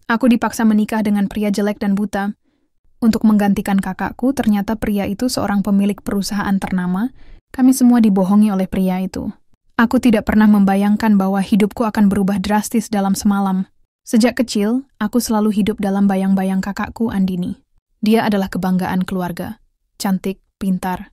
Aku dipaksa menikah dengan pria jelek dan buta. Untuk menggantikan kakakku, ternyata pria itu seorang pemilik perusahaan ternama. Kami semua dibohongi oleh pria itu. Aku tidak pernah membayangkan bahwa hidupku akan berubah drastis dalam semalam. Sejak kecil, aku selalu hidup dalam bayang-bayang kakakku, Andini. Dia adalah kebanggaan keluarga. Cantik, pintar,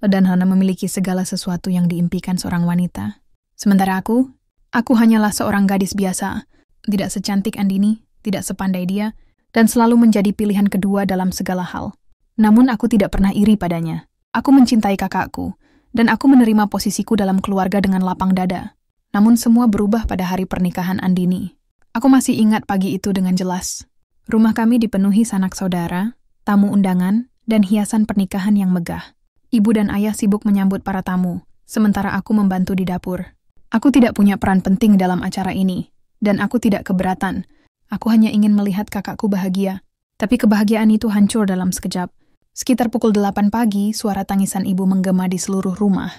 dan hanya memiliki segala sesuatu yang diimpikan seorang wanita. Sementara aku hanyalah seorang gadis biasa. Tidak secantik Andini, tidak sepandai dia, dan selalu menjadi pilihan kedua dalam segala hal. Namun aku tidak pernah iri padanya. Aku mencintai kakakku, dan aku menerima posisiku dalam keluarga dengan lapang dada. Namun semua berubah pada hari pernikahan Andini. Aku masih ingat pagi itu dengan jelas. Rumah kami dipenuhi sanak saudara, tamu undangan, dan hiasan pernikahan yang megah. Ibu dan ayah sibuk menyambut para tamu, sementara aku membantu di dapur. Aku tidak punya peran penting dalam acara ini, dan aku tidak keberatan. Aku hanya ingin melihat kakakku bahagia. Tapi kebahagiaan itu hancur dalam sekejap. Sekitar pukul 8 pagi, suara tangisan ibu menggema di seluruh rumah.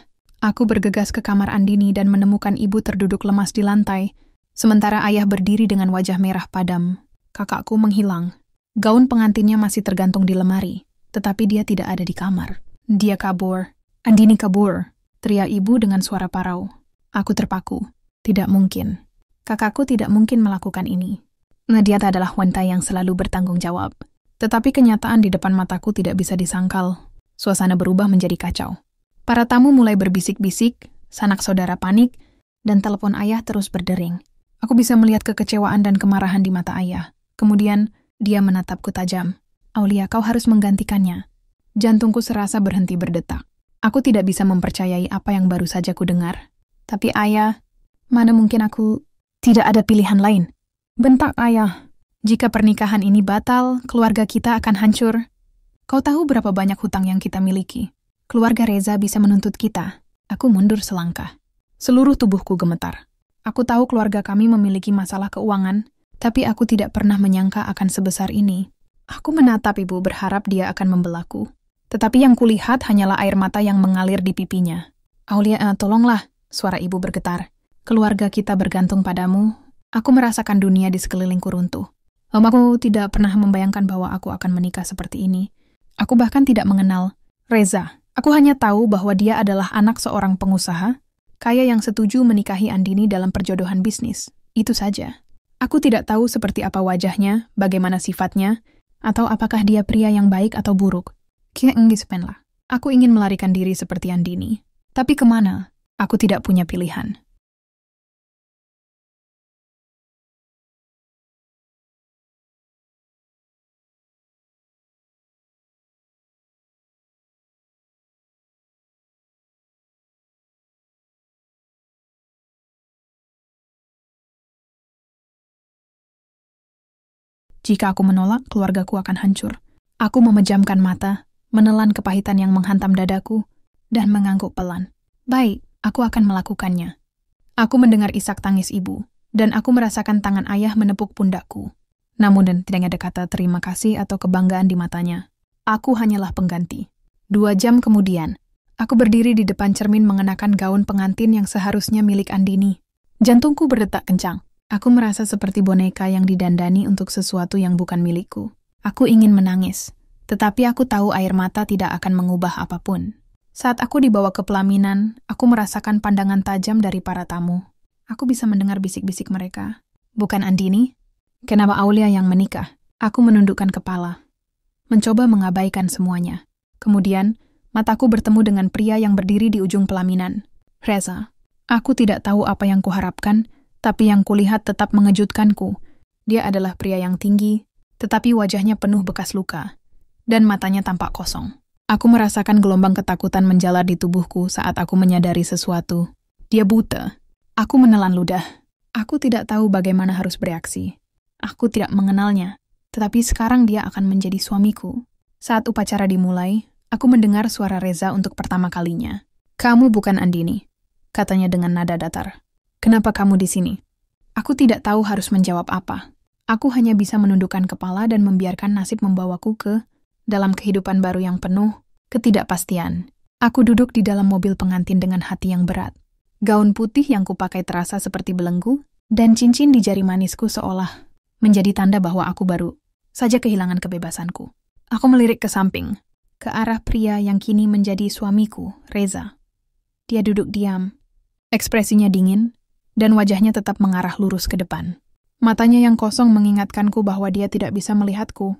Aku bergegas ke kamar Andini dan menemukan ibu terduduk lemas di lantai, sementara ayah berdiri dengan wajah merah padam. Kakakku menghilang. Gaun pengantinnya masih tergantung di lemari, tetapi dia tidak ada di kamar. Dia kabur. Andini kabur, teriak ibu dengan suara parau. Aku terpaku. Tidak mungkin. Kakakku tidak mungkin melakukan ini. Nadia adalah wanita yang selalu bertanggung jawab. Tetapi kenyataan di depan mataku tidak bisa disangkal. Suasana berubah menjadi kacau. Para tamu mulai berbisik-bisik, sanak saudara panik, dan telepon ayah terus berdering. Aku bisa melihat kekecewaan dan kemarahan di mata ayah. Kemudian, dia menatapku tajam. Aulia, kau harus menggantikannya. Jantungku serasa berhenti berdetak. Aku tidak bisa mempercayai apa yang baru saja ku dengar. Tapi ayah, mana mungkin aku tidak ada pilihan lain. Bentak ayah. Jika pernikahan ini batal, keluarga kita akan hancur. Kau tahu berapa banyak hutang yang kita miliki? Keluarga Reza bisa menuntut kita. Aku mundur selangkah. Seluruh tubuhku gemetar. Aku tahu keluarga kami memiliki masalah keuangan, tapi aku tidak pernah menyangka akan sebesar ini. Aku menatap ibu berharap dia akan membelaku. Tetapi yang kulihat hanyalah air mata yang mengalir di pipinya. Aulia, tolonglah, suara ibu bergetar. Keluarga kita bergantung padamu. Aku merasakan dunia di sekelilingku runtuh. Aku tidak pernah membayangkan bahwa aku akan menikah seperti ini. Aku bahkan tidak mengenal Reza. Aku hanya tahu bahwa dia adalah anak seorang pengusaha, kaya yang setuju menikahi Andini dalam perjodohan bisnis. Itu saja. Aku tidak tahu seperti apa wajahnya, bagaimana sifatnya, atau apakah dia pria yang baik atau buruk. Aku ingin melarikan diri seperti Andini. Tapi kemana? Aku tidak punya pilihan. Jika aku menolak, keluargaku akan hancur. Aku memejamkan mata, menelan kepahitan yang menghantam dadaku, dan mengangguk pelan. Baik, aku akan melakukannya. Aku mendengar isak tangis ibu, dan aku merasakan tangan ayah menepuk pundakku. Namun dan tidak ada kata terima kasih atau kebanggaan di matanya. Aku hanyalah pengganti. 2 jam kemudian, aku berdiri di depan cermin mengenakan gaun pengantin yang seharusnya milik Andini. Jantungku berdetak kencang. Aku merasa seperti boneka yang didandani untuk sesuatu yang bukan milikku. Aku ingin menangis, tetapi aku tahu air mata tidak akan mengubah apapun. Saat aku dibawa ke pelaminan, aku merasakan pandangan tajam dari para tamu. Aku bisa mendengar bisik-bisik mereka. Bukan Andini? Kenapa Aulia yang menikah? Aku menundukkan kepala, mencoba mengabaikan semuanya. Kemudian, mataku bertemu dengan pria yang berdiri di ujung pelaminan. Reza. Aku tidak tahu apa yang kuharapkan, tapi yang kulihat tetap mengejutkanku. Dia adalah pria yang tinggi, tetapi wajahnya penuh bekas luka, dan matanya tampak kosong. Aku merasakan gelombang ketakutan menjalar di tubuhku saat aku menyadari sesuatu. Dia buta. Aku menelan ludah. Aku tidak tahu bagaimana harus bereaksi. Aku tidak mengenalnya, tetapi sekarang dia akan menjadi suamiku. Saat upacara dimulai, aku mendengar suara Reza untuk pertama kalinya. Kamu bukan Andini, katanya dengan nada datar. Kenapa kamu di sini? Aku tidak tahu harus menjawab apa. Aku hanya bisa menundukkan kepala dan membiarkan nasib membawaku ke dalam kehidupan baru yang penuh ketidakpastian. Aku duduk di dalam mobil pengantin dengan hati yang berat. Gaun putih yang kupakai terasa seperti belenggu, dan cincin di jari manisku seolah menjadi tanda bahwa aku baru saja kehilangan kebebasanku. Aku melirik ke samping, ke arah pria yang kini menjadi suamiku, Reza. Dia duduk diam, ekspresinya dingin, dan wajahnya tetap mengarah lurus ke depan. Matanya yang kosong mengingatkanku bahwa dia tidak bisa melihatku.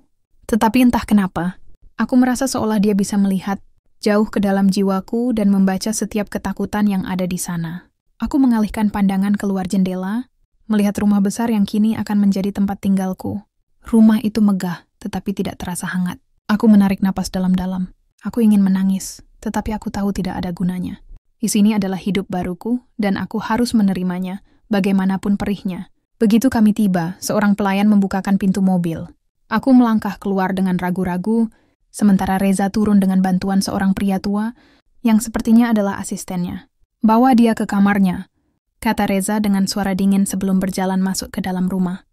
Tetapi entah kenapa, aku merasa seolah dia bisa melihat jauh ke dalam jiwaku dan membaca setiap ketakutan yang ada di sana. Aku mengalihkan pandangan keluar jendela, melihat rumah besar yang kini akan menjadi tempat tinggalku. Rumah itu megah, tetapi tidak terasa hangat. Aku menarik napas dalam-dalam. Aku ingin menangis, tetapi aku tahu tidak ada gunanya. Di sini adalah hidup baruku, dan aku harus menerimanya, bagaimanapun perihnya. Begitu kami tiba, seorang pelayan membukakan pintu mobil. Aku melangkah keluar dengan ragu-ragu, sementara Reza turun dengan bantuan seorang pria tua yang sepertinya adalah asistennya. "Bawa dia ke kamarnya," kata Reza dengan suara dingin sebelum berjalan masuk ke dalam rumah.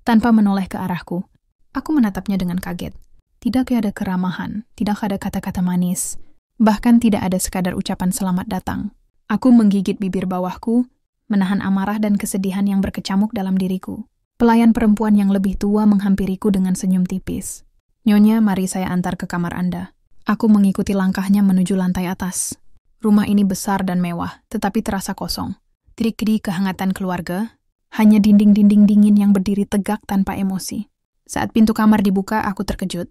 Tanpa menoleh ke arahku, aku menatapnya dengan kaget. Tidak ada keramahan, tidak ada kata-kata manis, bahkan tidak ada sekadar ucapan selamat datang. Aku menggigit bibir bawahku, menahan amarah dan kesedihan yang berkecamuk dalam diriku. Pelayan perempuan yang lebih tua menghampiriku dengan senyum tipis. "Nyonya, mari saya antar ke kamar Anda." Aku mengikuti langkahnya menuju lantai atas. Rumah ini besar dan mewah, tetapi terasa kosong. Tirik-tirik kehangatan keluarga, hanya dinding-dinding dingin yang berdiri tegak tanpa emosi. Saat pintu kamar dibuka, aku terkejut.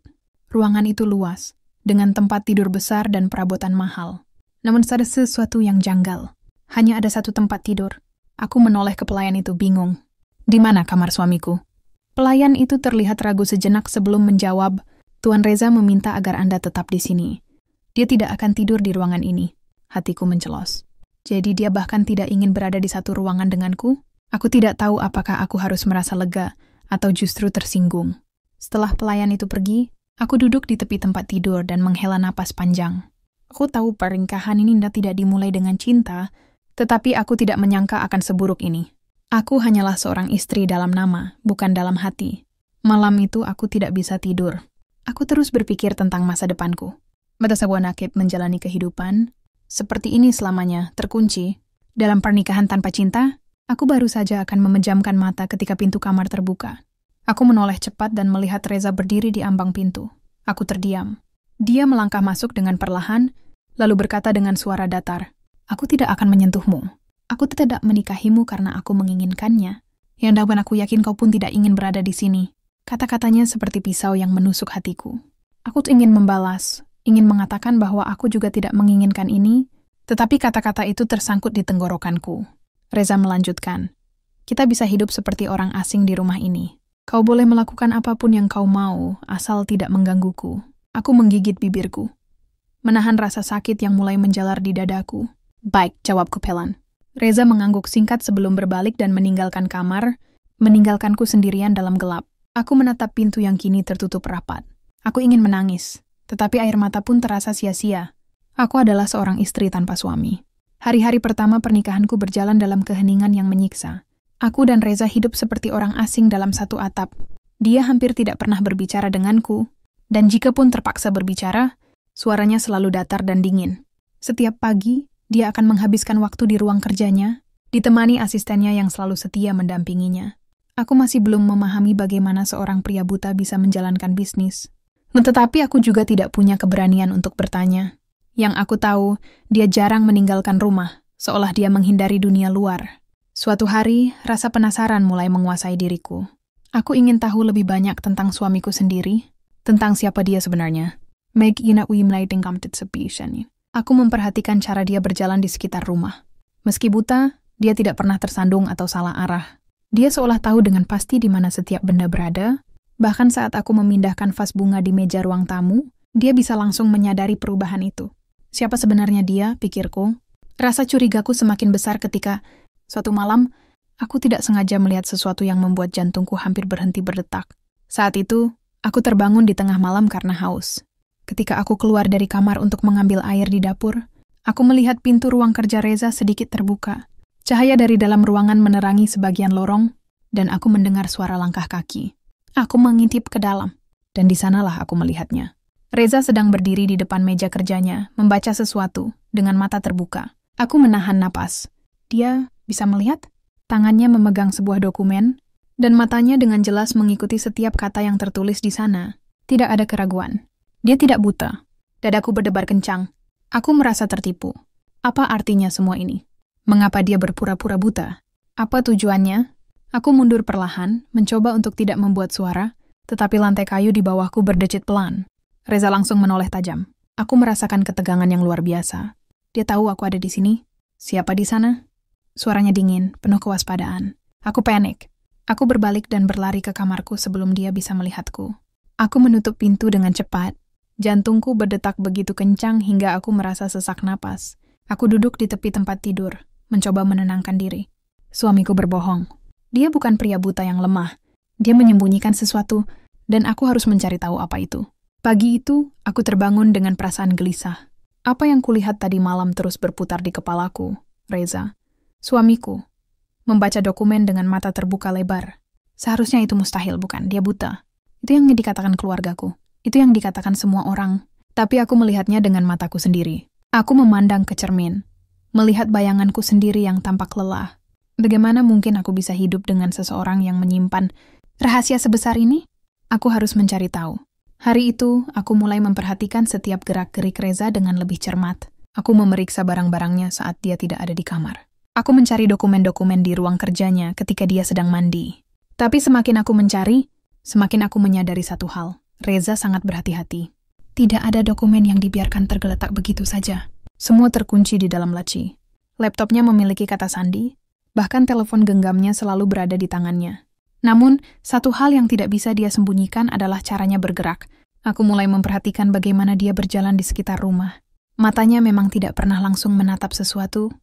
Ruangan itu luas, dengan tempat tidur besar dan perabotan mahal. Namun ada sesuatu yang janggal. Hanya ada satu tempat tidur. Aku menoleh ke pelayan itu bingung. "Di mana kamar suamiku?" Pelayan itu terlihat ragu sejenak sebelum menjawab, "Tuan Reza meminta agar Anda tetap di sini. Dia tidak akan tidur di ruangan ini." Hatiku mencelos. Jadi dia bahkan tidak ingin berada di satu ruangan denganku? Aku tidak tahu apakah aku harus merasa lega atau justru tersinggung. Setelah pelayan itu pergi, aku duduk di tepi tempat tidur dan menghela napas panjang. Aku tahu pernikahan ini tidak dimulai dengan cinta, tetapi aku tidak menyangka akan seburuk ini. Aku hanyalah seorang istri dalam nama, bukan dalam hati. Malam itu aku tidak bisa tidur. Aku terus berpikir tentang masa depanku. Mata sebuah nakib menjalani kehidupan seperti ini selamanya, terkunci. Dalam pernikahan tanpa cinta, aku baru saja akan memejamkan mata ketika pintu kamar terbuka. Aku menoleh cepat dan melihat Reza berdiri di ambang pintu. Aku terdiam. Dia melangkah masuk dengan perlahan, lalu berkata dengan suara datar, "Aku tidak akan menyentuhmu. Aku tidak menikahimu karena aku menginginkannya. Yang dapat aku yakin kau pun tidak ingin berada di sini." Kata-katanya seperti pisau yang menusuk hatiku. Aku ingin membalas, ingin mengatakan bahwa aku juga tidak menginginkan ini, tetapi kata-kata itu tersangkut di tenggorokanku. Reza melanjutkan, "Kita bisa hidup seperti orang asing di rumah ini. Kau boleh melakukan apapun yang kau mau, asal tidak menggangguku." Aku menggigit bibirku, menahan rasa sakit yang mulai menjalar di dadaku. "Baik," jawabku pelan. Reza mengangguk singkat sebelum berbalik dan meninggalkan kamar, meninggalkanku sendirian dalam gelap. Aku menatap pintu yang kini tertutup rapat. Aku ingin menangis, tetapi air mata pun terasa sia-sia. Aku adalah seorang istri tanpa suami. Hari-hari pertama pernikahanku berjalan dalam keheningan yang menyiksa. Aku dan Reza hidup seperti orang asing dalam satu atap. Dia hampir tidak pernah berbicara denganku, dan jika pun terpaksa berbicara, suaranya selalu datar dan dingin. Setiap pagi, dia akan menghabiskan waktu di ruang kerjanya, ditemani asistennya yang selalu setia mendampinginya. Aku masih belum memahami bagaimana seorang pria buta bisa menjalankan bisnis. Tetapi aku juga tidak punya keberanian untuk bertanya. Yang aku tahu, dia jarang meninggalkan rumah, seolah dia menghindari dunia luar. Suatu hari, rasa penasaran mulai menguasai diriku. Aku ingin tahu lebih banyak tentang suamiku sendiri, tentang siapa dia sebenarnya. Aku memperhatikan cara dia berjalan di sekitar rumah. Meski buta, dia tidak pernah tersandung atau salah arah. Dia seolah tahu dengan pasti di mana setiap benda berada. Bahkan saat aku memindahkan vas bunga di meja ruang tamu, dia bisa langsung menyadari perubahan itu. Siapa sebenarnya dia, pikirku. Rasa curigaku semakin besar ketika, suatu malam, aku tidak sengaja melihat sesuatu yang membuat jantungku hampir berhenti berdetak. Saat itu, aku terbangun di tengah malam karena haus. Ketika aku keluar dari kamar untuk mengambil air di dapur, aku melihat pintu ruang kerja Reza sedikit terbuka. Cahaya dari dalam ruangan menerangi sebagian lorong, dan aku mendengar suara langkah kaki. Aku mengintip ke dalam, dan di sanalah aku melihatnya. Reza sedang berdiri di depan meja kerjanya, membaca sesuatu, dengan mata terbuka. Aku menahan napas. Dia bisa melihat? Tangannya memegang sebuah dokumen, Dan matanya dengan jelas mengikuti setiap kata yang tertulis di sana. Tidak ada keraguan. Dia tidak buta. Dadaku berdebar kencang. Aku merasa tertipu. Apa artinya semua ini? Mengapa dia berpura-pura buta? Apa tujuannya? Aku mundur perlahan, mencoba untuk tidak membuat suara, tetapi lantai kayu di bawahku berdecit pelan. Reza langsung menoleh tajam. Aku merasakan ketegangan yang luar biasa. Dia tahu aku ada di sini. Siapa di sana? Suaranya dingin, penuh kewaspadaan. Aku panik. Aku berbalik dan berlari ke kamarku sebelum dia bisa melihatku. Aku menutup pintu dengan cepat. Jantungku berdetak begitu kencang hingga aku merasa sesak napas. Aku duduk di tepi tempat tidur, mencoba menenangkan diri. Suamiku berbohong. Dia bukan pria buta yang lemah. Dia menyembunyikan sesuatu, dan aku harus mencari tahu apa itu. Pagi itu, aku terbangun dengan perasaan gelisah. Apa yang kulihat tadi malam terus berputar di kepalaku. Reza, suamiku, membaca dokumen dengan mata terbuka lebar. Seharusnya itu mustahil, bukan? Dia buta. Itu yang dikatakan keluargaku. Itu yang dikatakan semua orang. Tapi aku melihatnya dengan mataku sendiri. Aku memandang ke cermin, melihat bayanganku sendiri yang tampak lelah. Bagaimana mungkin aku bisa hidup dengan seseorang yang menyimpan rahasia sebesar ini? Aku harus mencari tahu. Hari itu, aku mulai memperhatikan setiap gerak-gerik Reza dengan lebih cermat. Aku memeriksa barang-barangnya saat dia tidak ada di kamar. Aku mencari dokumen-dokumen di ruang kerjanya ketika dia sedang mandi. Tapi semakin aku mencari, semakin aku menyadari satu hal. Reza sangat berhati-hati. Tidak ada dokumen yang dibiarkan tergeletak begitu saja. Semua terkunci di dalam laci. Laptopnya memiliki kata sandi, bahkan telepon genggamnya selalu berada di tangannya. Namun, satu hal yang tidak bisa dia sembunyikan adalah caranya bergerak. Aku mulai memperhatikan bagaimana dia berjalan di sekitar rumah. Matanya memang tidak pernah langsung menatap sesuatu,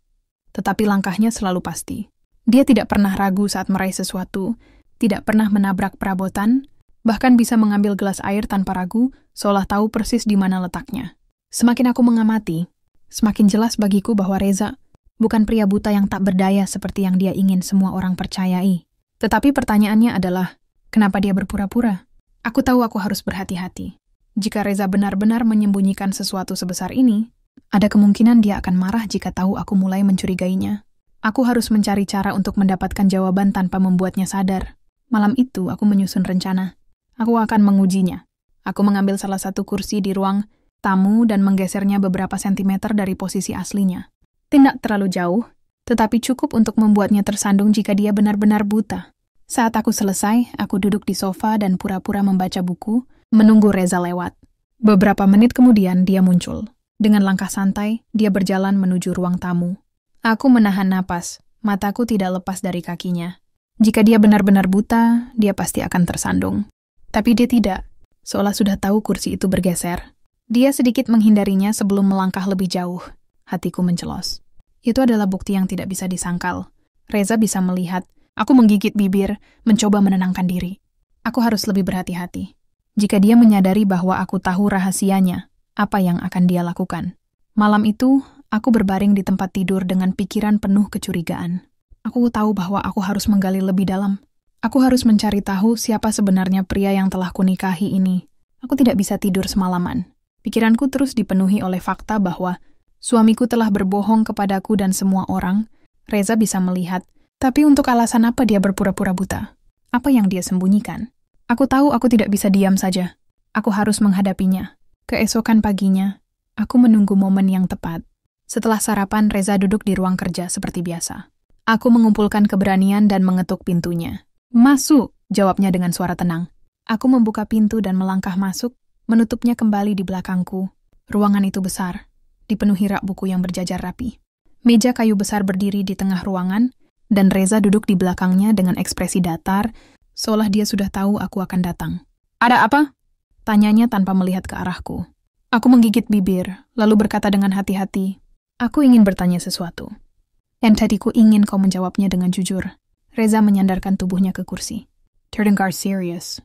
tetapi langkahnya selalu pasti. Dia tidak pernah ragu saat meraih sesuatu, tidak pernah menabrak perabotan, bahkan bisa mengambil gelas air tanpa ragu, seolah tahu persis di mana letaknya. Semakin aku mengamati, semakin jelas bagiku bahwa Reza bukan pria buta yang tak berdaya seperti yang dia ingin semua orang percayai. Tetapi pertanyaannya adalah, kenapa dia berpura-pura? Aku tahu aku harus berhati-hati. Jika Reza benar-benar menyembunyikan sesuatu sebesar ini, ada kemungkinan dia akan marah jika tahu aku mulai mencurigainya. Aku harus mencari cara untuk mendapatkan jawaban tanpa membuatnya sadar. Malam itu aku menyusun rencana. Aku akan mengujinya. Aku mengambil salah satu kursi di ruang tamu dan menggesernya beberapa sentimeter dari posisi aslinya. Tidak terlalu jauh, tetapi cukup untuk membuatnya tersandung jika dia benar-benar buta. Saat aku selesai, aku duduk di sofa dan pura-pura membaca buku, menunggu Reza lewat. Beberapa menit kemudian dia muncul. Dengan langkah santai, dia berjalan menuju ruang tamu. Aku menahan napas, mataku tidak lepas dari kakinya. Jika dia benar-benar buta, dia pasti akan tersandung. Tapi dia tidak, seolah sudah tahu kursi itu bergeser. Dia sedikit menghindarinya sebelum melangkah lebih jauh. Hatiku mencelos. Itu adalah bukti yang tidak bisa disangkal. Reza bisa melihat. Aku menggigit bibir, mencoba menenangkan diri. Aku harus lebih berhati-hati. Jika dia menyadari bahwa aku tahu rahasianya, apa yang akan dia lakukan? Malam itu, aku berbaring di tempat tidur dengan pikiran penuh kecurigaan. Aku tahu bahwa aku harus menggali lebih dalam. Aku harus mencari tahu siapa sebenarnya pria yang telah kunikahi ini. Aku tidak bisa tidur semalaman. Pikiranku terus dipenuhi oleh fakta bahwa suamiku telah berbohong kepadaku dan semua orang. Reza bisa melihat, tapi untuk alasan apa dia berpura-pura buta? Apa yang dia sembunyikan? Aku tahu aku tidak bisa diam saja. Aku harus menghadapinya. Keesokan paginya, aku menunggu momen yang tepat. Setelah sarapan, Reza duduk di ruang kerja seperti biasa. Aku mengumpulkan keberanian dan mengetuk pintunya. "Masuk," jawabnya dengan suara tenang. Aku membuka pintu dan melangkah masuk, menutupnya kembali di belakangku. Ruangan itu besar, dipenuhi rak buku yang berjajar rapi. Meja kayu besar berdiri di tengah ruangan, dan Reza duduk di belakangnya dengan ekspresi datar, seolah dia sudah tahu aku akan datang. "Ada apa?" tanyanya tanpa melihat ke arahku. Aku menggigit bibir, lalu berkata dengan hati-hati, "Aku ingin bertanya sesuatu." Dan tadiku ingin kau menjawabnya dengan jujur. Reza menyandarkan tubuhnya ke kursi. "Terdengar serius."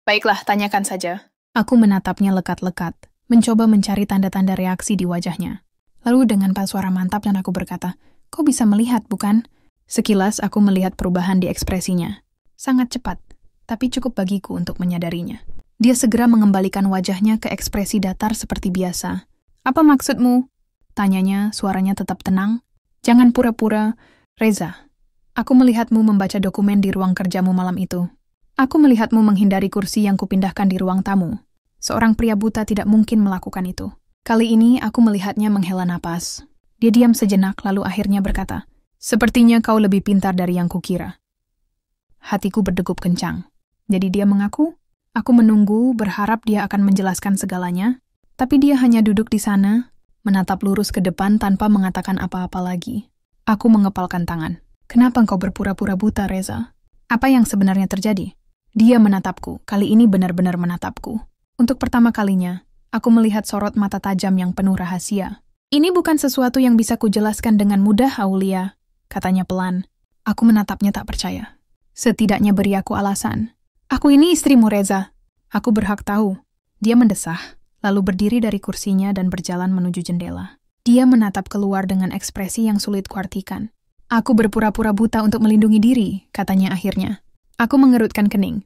"Baiklah, tanyakan saja." Aku menatapnya lekat-lekat, mencoba mencari tanda-tanda reaksi di wajahnya. Lalu dengan suara mantap dan aku berkata, "Kau bisa melihat, bukan?" Sekilas aku melihat perubahan di ekspresinya. Sangat cepat, tapi cukup bagiku untuk menyadarinya. Dia segera mengembalikan wajahnya ke ekspresi datar seperti biasa. "Apa maksudmu?" tanyanya, suaranya tetap tenang. "Jangan pura-pura." "Reza, Aku melihatmu membaca dokumen di ruang kerjamu malam itu. Aku melihatmu menghindari kursi yang kupindahkan di ruang tamu. Seorang pria buta tidak mungkin melakukan itu. Kali ini aku melihatnya menghela napas. Dia diam sejenak lalu akhirnya berkata, "Sepertinya kau lebih pintar dari yang kukira." Hatiku berdegup kencang. Jadi dia mengaku? Aku menunggu, berharap dia akan menjelaskan segalanya, tapi dia hanya duduk di sana, menatap lurus ke depan tanpa mengatakan apa-apa lagi. Aku mengepalkan tangan. "Kenapa engkau berpura-pura buta, Reza? Apa yang sebenarnya terjadi?" Dia menatapku, kali ini benar-benar menatapku. Untuk pertama kalinya, aku melihat sorot mata tajam yang penuh rahasia. "Ini bukan sesuatu yang bisa kujelaskan dengan mudah, Aulia," katanya pelan. Aku menatapnya tak percaya. "Setidaknya beri aku alasan. Aku ini istrimu, Reza. Aku berhak tahu." Dia mendesah, lalu berdiri dari kursinya dan berjalan menuju jendela. Dia menatap keluar dengan ekspresi yang sulit kuartikan. "Aku berpura-pura buta untuk melindungi diri," katanya akhirnya. Aku mengerutkan kening.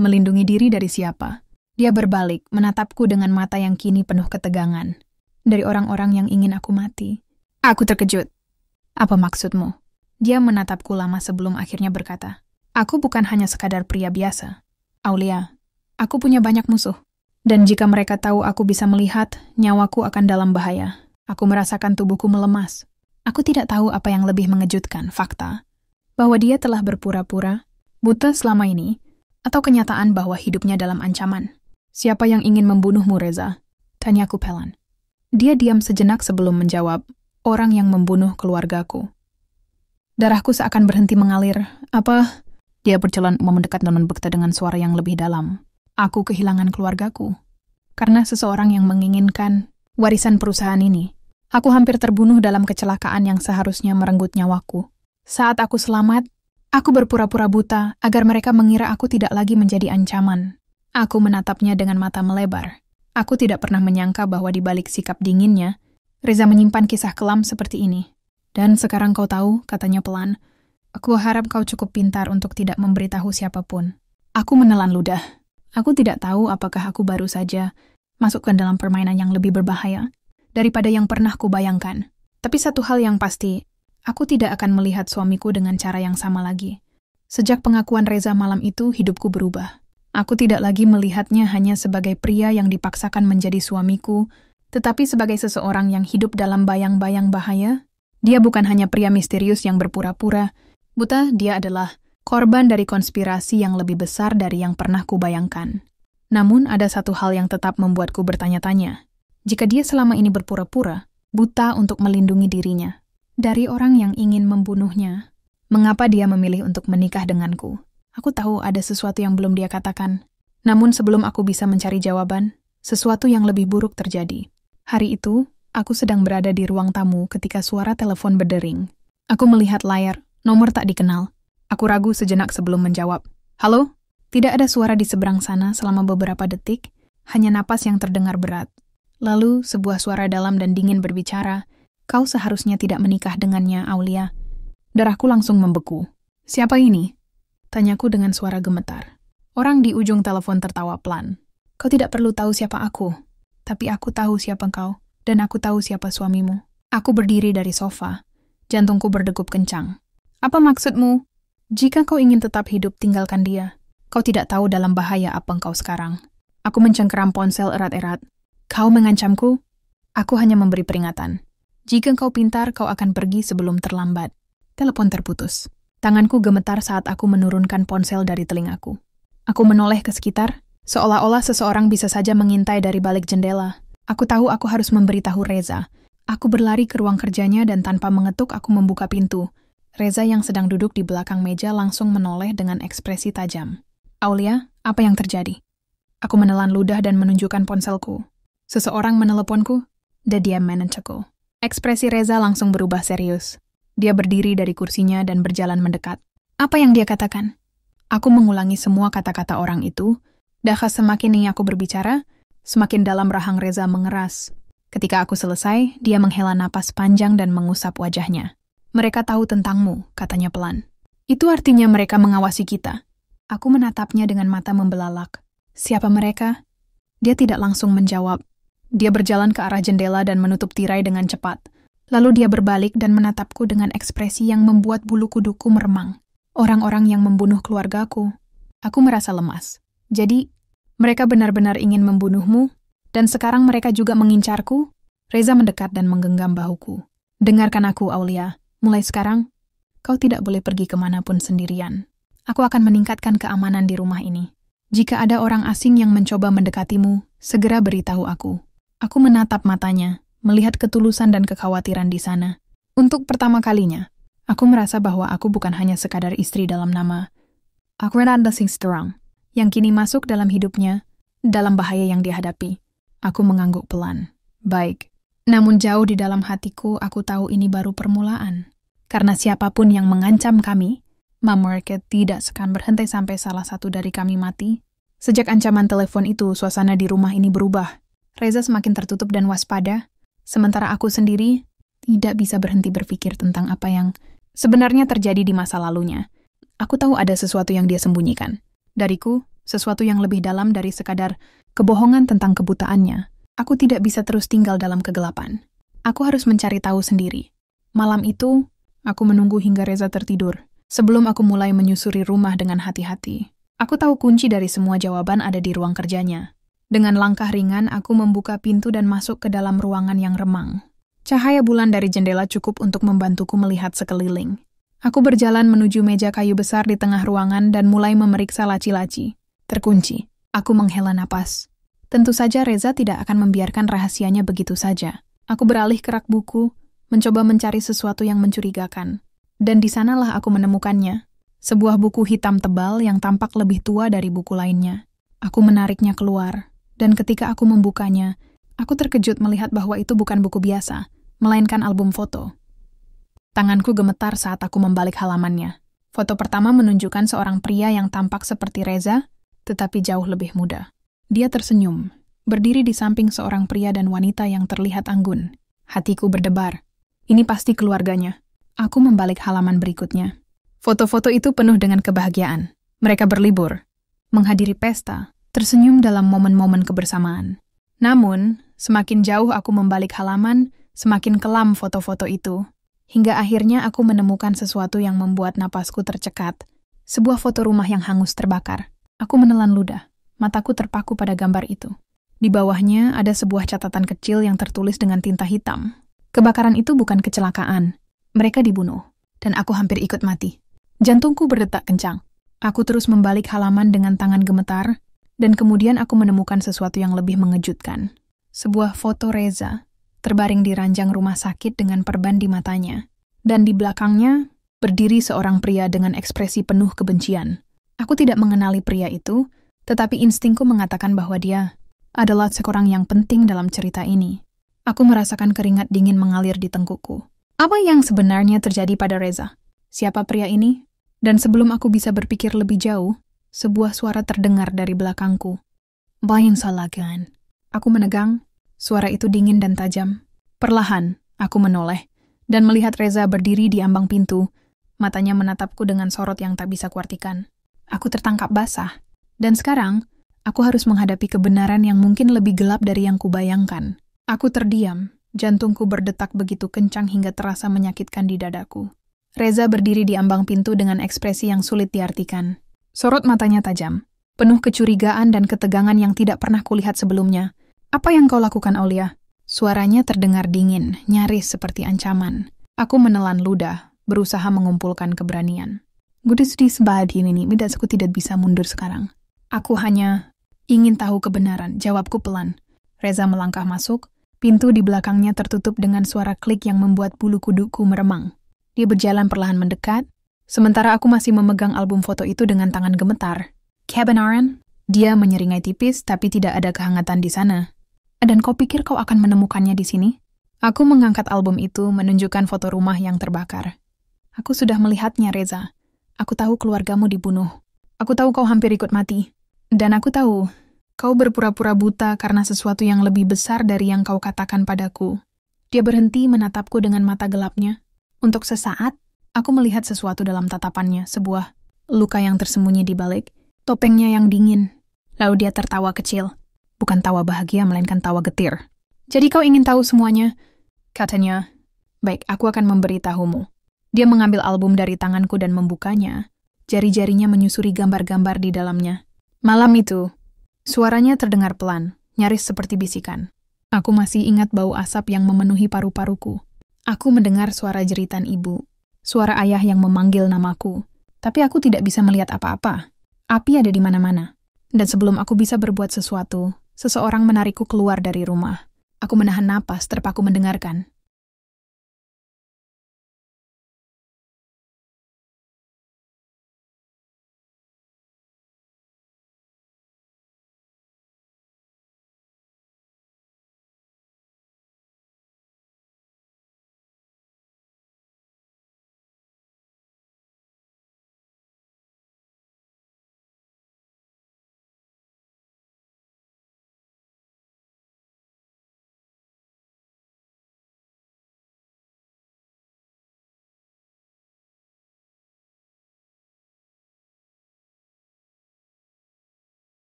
Melindungi diri dari siapa? Dia berbalik, menatapku dengan mata yang kini penuh ketegangan. "Dari orang-orang yang ingin aku mati." Aku terkejut. "Apa maksudmu?" Dia menatapku lama sebelum akhirnya berkata, "Aku bukan hanya sekadar pria biasa. Aulia, aku punya banyak musuh. Dan jika mereka tahu aku bisa melihat, nyawaku akan dalam bahaya. Aku merasakan tubuhku melemas. Aku tidak tahu apa yang lebih mengejutkan, fakta bahwa dia telah berpura-pura buta selama ini, atau kenyataan bahwa hidupnya dalam ancaman. "Siapa yang ingin membunuhmu, Reza?" tanyaku pelan. Dia diam sejenak sebelum menjawab, "Orang yang membunuh keluargaku." Darahku seakan berhenti mengalir. "Apa?" Dia berjalan mendekat dan berkata dengan suara yang lebih dalam. "Aku kehilangan keluargaku. Karena seseorang yang menginginkan warisan perusahaan ini. Aku hampir terbunuh dalam kecelakaan yang seharusnya merenggut nyawaku. Saat aku selamat, aku berpura-pura buta agar mereka mengira aku tidak lagi menjadi ancaman." Aku menatapnya dengan mata melebar. Aku tidak pernah menyangka bahwa di balik sikap dinginnya, Reza menyimpan kisah kelam seperti ini. "Dan sekarang kau tahu," katanya pelan. "Aku harap kau cukup pintar untuk tidak memberitahu siapapun." Aku menelan ludah. Aku tidak tahu apakah aku baru saja masuk ke dalam permainan yang lebih berbahaya daripada yang pernah kubayangkan. Tapi satu hal yang pasti, aku tidak akan melihat suamiku dengan cara yang sama lagi. Sejak pengakuan Reza malam itu, hidupku berubah. Aku tidak lagi melihatnya hanya sebagai pria yang dipaksakan menjadi suamiku, tetapi sebagai seseorang yang hidup dalam bayang-bayang bahaya. Dia bukan hanya pria misterius yang berpura-pura buta, dia adalah korban dari konspirasi yang lebih besar dari yang pernah kubayangkan. Namun ada satu hal yang tetap membuatku bertanya-tanya. Jika dia selama ini berpura-pura buta untuk melindungi dirinya dari orang yang ingin membunuhnya, mengapa dia memilih untuk menikah denganku? Aku tahu ada sesuatu yang belum dia katakan. Namun sebelum aku bisa mencari jawaban, sesuatu yang lebih buruk terjadi. Hari itu, aku sedang berada di ruang tamu ketika suara telepon berdering. Aku melihat layar, nomor tak dikenal. Aku ragu sejenak sebelum menjawab. "Halo?" Tidak ada suara di seberang sana selama beberapa detik, hanya napas yang terdengar berat. Lalu, sebuah suara dalam dan dingin berbicara, "Kau seharusnya tidak menikah dengannya, Aulia." Darahku langsung membeku. "Siapa ini?" tanyaku dengan suara gemetar. Orang di ujung telepon tertawa pelan. "Kau tidak perlu tahu siapa aku, tapi aku tahu siapa kau, dan aku tahu siapa suamimu." Aku berdiri dari sofa. Jantungku berdegup kencang. "Apa maksudmu? Jika kau ingin tetap hidup, tinggalkan dia. Kau tidak tahu dalam bahaya apa engkau sekarang." Aku mencengkeram ponsel erat-erat. "Kau mengancamku?" "Aku hanya memberi peringatan. Jika kau pintar, kau akan pergi sebelum terlambat." Telepon terputus. Tanganku gemetar saat aku menurunkan ponsel dari telingaku. Aku menoleh ke sekitar, seolah-olah seseorang bisa saja mengintai dari balik jendela. Aku tahu aku harus memberitahu Reza. Aku berlari ke ruang kerjanya dan tanpa mengetuk aku membuka pintu. Reza yang sedang duduk di belakang meja langsung menoleh dengan ekspresi tajam. "Aulia, apa yang terjadi?" Aku menelan ludah dan menunjukkan ponselku. "Seseorang meneleponku?" Dia menenceku. Ekspresi Reza langsung berubah serius. Dia berdiri dari kursinya dan berjalan mendekat. "Apa yang dia katakan?" Aku mengulangi semua kata-kata orang itu. Dahas semakin ingin aku berbicara, semakin dalam rahang Reza mengeras. Ketika aku selesai, dia menghela napas panjang dan mengusap wajahnya. "Mereka tahu tentangmu," katanya pelan. "Itu artinya mereka mengawasi kita." Aku menatapnya dengan mata membelalak. "Siapa mereka?" Dia tidak langsung menjawab. Dia berjalan ke arah jendela dan menutup tirai dengan cepat. Lalu dia berbalik dan menatapku dengan ekspresi yang membuat bulu kuduku meremang. Orang-orang yang membunuh keluargaku. Aku merasa lemas. Jadi, mereka benar-benar ingin membunuhmu, dan sekarang mereka juga mengincarku? Reza mendekat dan menggenggam bahuku. Dengarkan aku, Aulia. Mulai sekarang, kau tidak boleh pergi kemanapun sendirian. Aku akan meningkatkan keamanan di rumah ini. Jika ada orang asing yang mencoba mendekatimu, segera beritahu aku. Aku menatap matanya, melihat ketulusan dan kekhawatiran di sana. Untuk pertama kalinya, aku merasa bahwa aku bukan hanya sekadar istri dalam nama. Aku adalah seseorang yang kini masuk dalam hidupnya, dalam bahaya yang dihadapi. Aku mengangguk pelan. Baik. Namun jauh di dalam hatiku, aku tahu ini baru permulaan. Karena siapapun yang mengancam kami, mereka tidak akan berhenti sampai salah satu dari kami mati. Sejak ancaman telepon itu, suasana di rumah ini berubah. Reza semakin tertutup dan waspada, sementara aku sendiri tidak bisa berhenti berpikir tentang apa yang sebenarnya terjadi di masa lalunya. Aku tahu ada sesuatu yang dia sembunyikan. Dariku, sesuatu yang lebih dalam dari sekadar kebohongan tentang kebutaannya. Aku tidak bisa terus tinggal dalam kegelapan. Aku harus mencari tahu sendiri. Malam itu, aku menunggu hingga Reza tertidur. Sebelum aku mulai menyusuri rumah dengan hati-hati. Aku tahu kunci dari semua jawaban ada di ruang kerjanya. Dengan langkah ringan, aku membuka pintu dan masuk ke dalam ruangan yang remang. Cahaya bulan dari jendela cukup untuk membantuku melihat sekeliling. Aku berjalan menuju meja kayu besar di tengah ruangan dan mulai memeriksa laci-laci. Terkunci. Aku menghela napas. Tentu saja Reza tidak akan membiarkan rahasianya begitu saja. Aku beralih ke rak buku, mencoba mencari sesuatu yang mencurigakan. Dan di sanalah aku menemukannya. Sebuah buku hitam tebal yang tampak lebih tua dari buku lainnya. Aku menariknya keluar, dan ketika aku membukanya, aku terkejut melihat bahwa itu bukan buku biasa, melainkan album foto. Tanganku gemetar saat aku membalik halamannya. Foto pertama menunjukkan seorang pria yang tampak seperti Reza, tetapi jauh lebih muda. Dia tersenyum, berdiri di samping seorang pria dan wanita yang terlihat anggun. Hatiku berdebar. Ini pasti keluarganya. Aku membalik halaman berikutnya. Foto-foto itu penuh dengan kebahagiaan. Mereka berlibur, menghadiri pesta, tersenyum dalam momen-momen kebersamaan. Namun, semakin jauh aku membalik halaman, semakin kelam foto-foto itu. Hingga akhirnya aku menemukan sesuatu yang membuat napasku tercekat. Sebuah foto rumah yang hangus terbakar. Aku menelan ludah. Mataku terpaku pada gambar itu. Di bawahnya ada sebuah catatan kecil yang tertulis dengan tinta hitam. Kebakaran itu bukan kecelakaan. Mereka dibunuh. Dan aku hampir ikut mati. Jantungku berdetak kencang. Aku terus membalik halaman dengan tangan gemetar, dan kemudian aku menemukan sesuatu yang lebih mengejutkan. Sebuah foto Reza, terbaring di ranjang rumah sakit dengan perban di matanya. Dan di belakangnya, berdiri seorang pria dengan ekspresi penuh kebencian. Aku tidak mengenali pria itu, tetapi instingku mengatakan bahwa dia adalah seorang yang penting dalam cerita ini. Aku merasakan keringat dingin mengalir di tengkukku. Apa yang sebenarnya terjadi pada Reza? Siapa pria ini? Dan sebelum aku bisa berpikir lebih jauh, sebuah suara terdengar dari belakangku. Bayin salagan. Aku menegang, suara itu dingin dan tajam. Perlahan, aku menoleh, dan melihat Reza berdiri di ambang pintu, matanya menatapku dengan sorot yang tak bisa kuartikan. Aku tertangkap basah, dan sekarang, aku harus menghadapi kebenaran yang mungkin lebih gelap dari yang kubayangkan. Aku terdiam, jantungku berdetak begitu kencang hingga terasa menyakitkan di dadaku. Reza berdiri di ambang pintu dengan ekspresi yang sulit diartikan. Sorot matanya tajam, penuh kecurigaan dan ketegangan yang tidak pernah kulihat sebelumnya. Apa yang kau lakukan, Aulia? Suaranya terdengar dingin, nyaris seperti ancaman. Aku menelan ludah, berusaha mengumpulkan keberanian. Gudisdi sebahad ini, aku tidak bisa mundur sekarang. Aku hanya ingin tahu kebenaran, jawabku pelan. Reza melangkah masuk, pintu di belakangnya tertutup dengan suara klik yang membuat bulu kuduku meremang. Dia berjalan perlahan mendekat, sementara aku masih memegang album foto itu dengan tangan gemetar. Kebenaran? Dia menyeringai tipis, tapi tidak ada kehangatan di sana. Dan kau pikir kau akan menemukannya di sini? Aku mengangkat album itu, menunjukkan foto rumah yang terbakar. Aku sudah melihatnya, Reza. Aku tahu keluargamu dibunuh. Aku tahu kau hampir ikut mati. Dan aku tahu, kau berpura-pura buta karena sesuatu yang lebih besar dari yang kau katakan padaku. Dia berhenti menatapku dengan mata gelapnya. Untuk sesaat, aku melihat sesuatu dalam tatapannya, sebuah luka yang tersembunyi di balik, topengnya yang dingin. Lalu dia tertawa kecil. Bukan tawa bahagia, melainkan tawa getir. Jadi kau ingin tahu semuanya? Katanya, Baik, aku akan memberitahumu. Dia mengambil album dari tanganku dan membukanya. Jari-jarinya menyusuri gambar-gambar di dalamnya. Malam itu, suaranya terdengar pelan, nyaris seperti bisikan. Aku masih ingat bau asap yang memenuhi paru-paruku. Aku mendengar suara jeritan ibu, suara ayah yang memanggil namaku. Tapi aku tidak bisa melihat apa-apa. Api ada di mana-mana. Dan sebelum aku bisa berbuat sesuatu, seseorang menarikku keluar dari rumah. Aku menahan napas terpaku mendengarkan.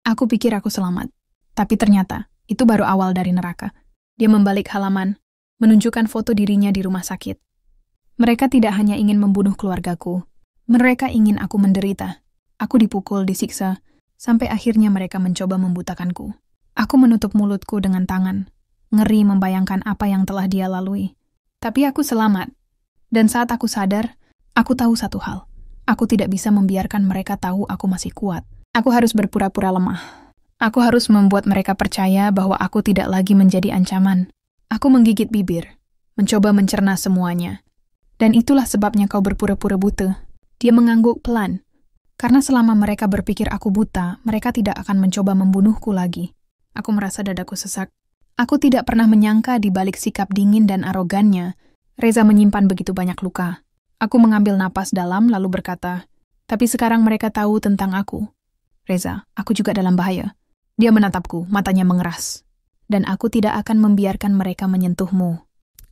Aku pikir aku selamat. Tapi ternyata, itu baru awal dari neraka. Dia membalik halaman, menunjukkan foto dirinya di rumah sakit. Mereka tidak hanya ingin membunuh keluargaku. Mereka ingin aku menderita. Aku dipukul, disiksa, sampai akhirnya mereka mencoba membutakanku. Aku menutup mulutku dengan tangan. Ngeri membayangkan apa yang telah dia lalui. Tapi aku selamat. Dan saat aku sadar, aku tahu satu hal. Aku tidak bisa membiarkan mereka tahu aku masih kuat. Aku harus berpura-pura lemah. Aku harus membuat mereka percaya bahwa aku tidak lagi menjadi ancaman. Aku menggigit bibir, mencoba mencerna semuanya. Dan itulah sebabnya kau berpura-pura buta. Dia mengangguk pelan. Karena selama mereka berpikir aku buta, mereka tidak akan mencoba membunuhku lagi. Aku merasa dadaku sesak. Aku tidak pernah menyangka di balik sikap dingin dan arogannya, Reza menyimpan begitu banyak luka. Aku mengambil napas dalam lalu berkata, tapi sekarang mereka tahu tentang aku. Reza, aku juga dalam bahaya. Dia menatapku, matanya mengeras. Dan aku tidak akan membiarkan mereka menyentuhmu.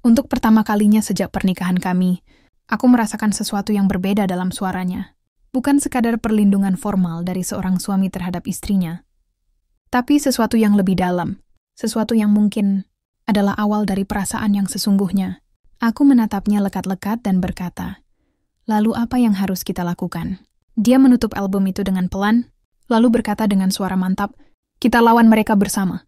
Untuk pertama kalinya sejak pernikahan kami, aku merasakan sesuatu yang berbeda dalam suaranya. Bukan sekadar perlindungan formal dari seorang suami terhadap istrinya, tapi sesuatu yang lebih dalam, sesuatu yang mungkin adalah awal dari perasaan yang sesungguhnya. Aku menatapnya lekat-lekat dan berkata, "Lalu apa yang harus kita lakukan?" Dia menutup album itu dengan pelan, lalu berkata dengan suara mantap, "Kita lawan mereka bersama."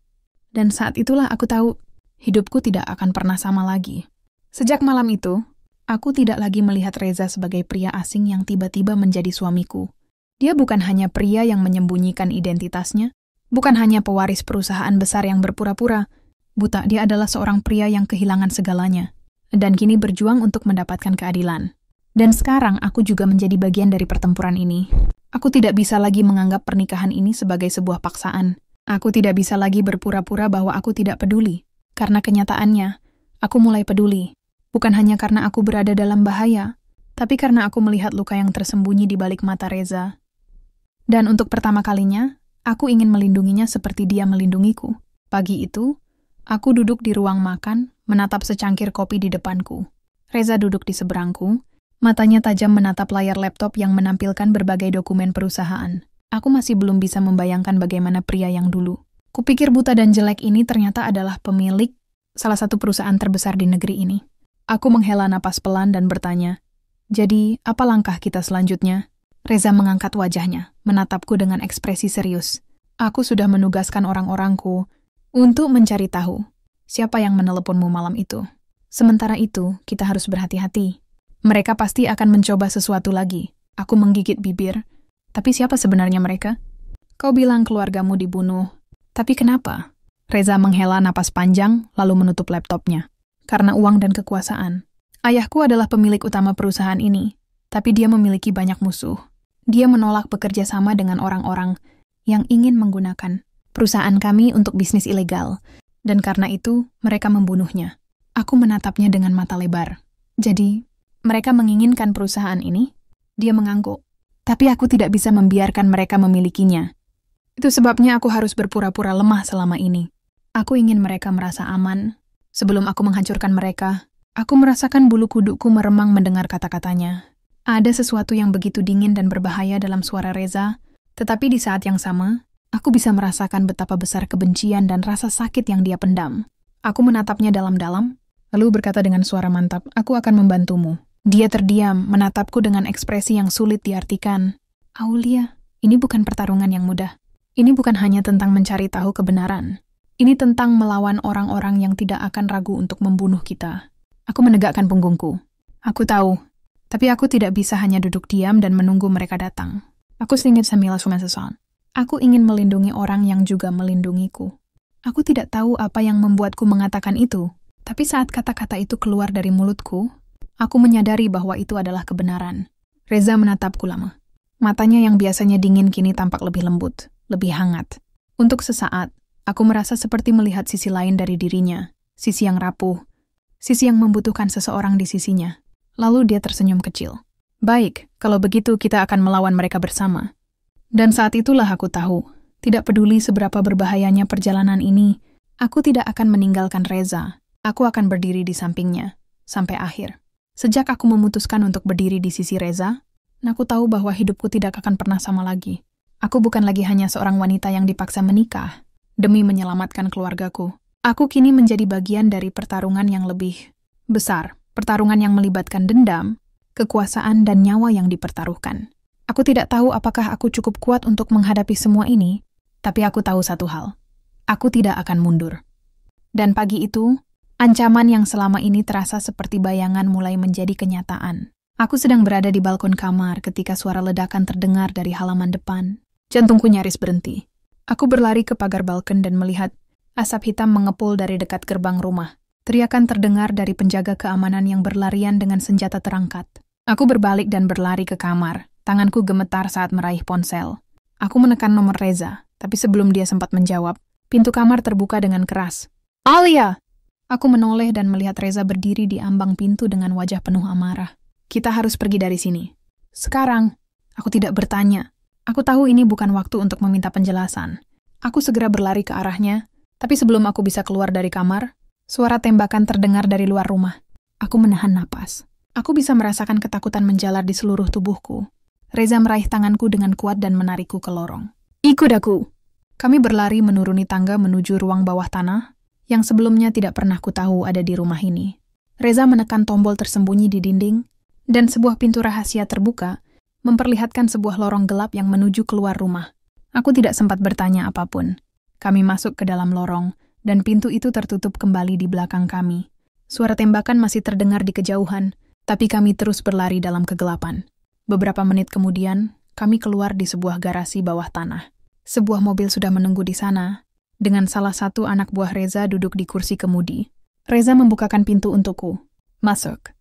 Dan saat itulah aku tahu, hidupku tidak akan pernah sama lagi. Sejak malam itu, aku tidak lagi melihat Reza sebagai pria asing yang tiba-tiba menjadi suamiku. Dia bukan hanya pria yang menyembunyikan identitasnya, bukan hanya pewaris perusahaan besar yang berpura-pura. Buta, dia adalah seorang pria yang kehilangan segalanya, dan kini berjuang untuk mendapatkan keadilan. Dan sekarang aku juga menjadi bagian dari pertempuran ini. Aku tidak bisa lagi menganggap pernikahan ini sebagai sebuah paksaan. Aku tidak bisa lagi berpura-pura bahwa aku tidak peduli. Karena kenyataannya, aku mulai peduli. Bukan hanya karena aku berada dalam bahaya, tapi karena aku melihat luka yang tersembunyi di balik mata Reza. Dan untuk pertama kalinya, aku ingin melindunginya seperti dia melindungiku. Pagi itu, aku duduk di ruang makan, menatap secangkir kopi di depanku. Reza duduk di seberangku, matanya tajam menatap layar laptop yang menampilkan berbagai dokumen perusahaan. Aku masih belum bisa membayangkan bagaimana pria yang dulu kupikir buta dan jelek ini ternyata adalah pemilik salah satu perusahaan terbesar di negeri ini. Aku menghela napas pelan dan bertanya, "Jadi, apa langkah kita selanjutnya?" Reza mengangkat wajahnya, menatapku dengan ekspresi serius. "Aku sudah menugaskan orang-orangku untuk mencari tahu siapa yang meneleponmu malam itu. Sementara itu, kita harus berhati-hati. Mereka pasti akan mencoba sesuatu lagi." Aku menggigit bibir. "Tapi siapa sebenarnya mereka?" "Kau bilang keluargamu dibunuh. Tapi kenapa?" Reza menghela napas panjang, lalu menutup laptopnya. "Karena uang dan kekuasaan. Ayahku adalah pemilik utama perusahaan ini, tapi dia memiliki banyak musuh. Dia menolak bekerja sama dengan orang-orang yang ingin menggunakan perusahaan kami untuk bisnis ilegal, dan karena itu mereka membunuhnya." Aku menatapnya dengan mata lebar. "Jadi, mereka menginginkan perusahaan ini?" Dia mengangguk. "Tapi aku tidak bisa membiarkan mereka memilikinya. Itu sebabnya aku harus berpura-pura lemah selama ini. Aku ingin mereka merasa aman. Sebelum aku menghancurkan mereka, aku merasakan bulu kudukku meremang mendengar kata-katanya. Ada sesuatu yang begitu dingin dan berbahaya dalam suara Reza, tetapi di saat yang sama, aku bisa merasakan betapa besar kebencian dan rasa sakit yang dia pendam. Aku menatapnya dalam-dalam, lalu berkata dengan suara mantap, "Aku akan membantumu." Dia terdiam, menatapku dengan ekspresi yang sulit diartikan. "Aulia, ini bukan pertarungan yang mudah. Ini bukan hanya tentang mencari tahu kebenaran. Ini tentang melawan orang-orang yang tidak akan ragu untuk membunuh kita." Aku menegakkan punggungku. Aku tahu, tapi aku tidak bisa hanya duduk diam dan menunggu mereka datang. Aku singit sambil sumesesan. Aku ingin melindungi orang yang juga melindungiku. Aku tidak tahu apa yang membuatku mengatakan itu, tapi saat kata-kata itu keluar dari mulutku, aku menyadari bahwa itu adalah kebenaran. Reza menatapku lama. Matanya yang biasanya dingin kini tampak lebih lembut, lebih hangat. Untuk sesaat, aku merasa seperti melihat sisi lain dari dirinya, sisi yang rapuh, sisi yang membutuhkan seseorang di sisinya. Lalu dia tersenyum kecil. "Baik, kalau begitu kita akan melawan mereka bersama." Dan saat itulah aku tahu, tidak peduli seberapa berbahayanya perjalanan ini, aku tidak akan meninggalkan Reza. Aku akan berdiri di sampingnya, sampai akhir. Sejak aku memutuskan untuk berdiri di sisi Reza, aku tahu bahwa hidupku tidak akan pernah sama lagi. Aku bukan lagi hanya seorang wanita yang dipaksa menikah demi menyelamatkan keluargaku. Aku kini menjadi bagian dari pertarungan yang lebih besar, pertarungan yang melibatkan dendam, kekuasaan, dan nyawa yang dipertaruhkan. Aku tidak tahu apakah aku cukup kuat untuk menghadapi semua ini, tapi aku tahu satu hal. Aku tidak akan mundur. Dan pagi itu, ancaman yang selama ini terasa seperti bayangan mulai menjadi kenyataan. Aku sedang berada di balkon kamar ketika suara ledakan terdengar dari halaman depan. Jantungku nyaris berhenti. Aku berlari ke pagar balkon dan melihat asap hitam mengepul dari dekat gerbang rumah. Teriakan terdengar dari penjaga keamanan yang berlarian dengan senjata terangkat. Aku berbalik dan berlari ke kamar. Tanganku gemetar saat meraih ponsel. Aku menekan nomor Reza, tapi sebelum dia sempat menjawab, pintu kamar terbuka dengan keras. "Alia!" Aku menoleh dan melihat Reza berdiri di ambang pintu dengan wajah penuh amarah. "Kita harus pergi dari sini. Sekarang." Aku tidak bertanya. Aku tahu ini bukan waktu untuk meminta penjelasan. Aku segera berlari ke arahnya, tapi sebelum aku bisa keluar dari kamar, suara tembakan terdengar dari luar rumah. Aku menahan napas. Aku bisa merasakan ketakutan menjalar di seluruh tubuhku. Reza meraih tanganku dengan kuat dan menarikku ke lorong. Ikut aku. Kami berlari menuruni tangga menuju ruang bawah tanah, yang sebelumnya tidak pernah kutahu ada di rumah ini. Reza menekan tombol tersembunyi di dinding, dan sebuah pintu rahasia terbuka, memperlihatkan sebuah lorong gelap yang menuju keluar rumah. Aku tidak sempat bertanya apapun. Kami masuk ke dalam lorong, dan pintu itu tertutup kembali di belakang kami. Suara tembakan masih terdengar di kejauhan, tapi kami terus berlari dalam kegelapan. Beberapa menit kemudian, kami keluar di sebuah garasi bawah tanah. Sebuah mobil sudah menunggu di sana, dengan salah satu anak buah Reza duduk di kursi kemudi. Reza membukakan pintu untukku. Masuk.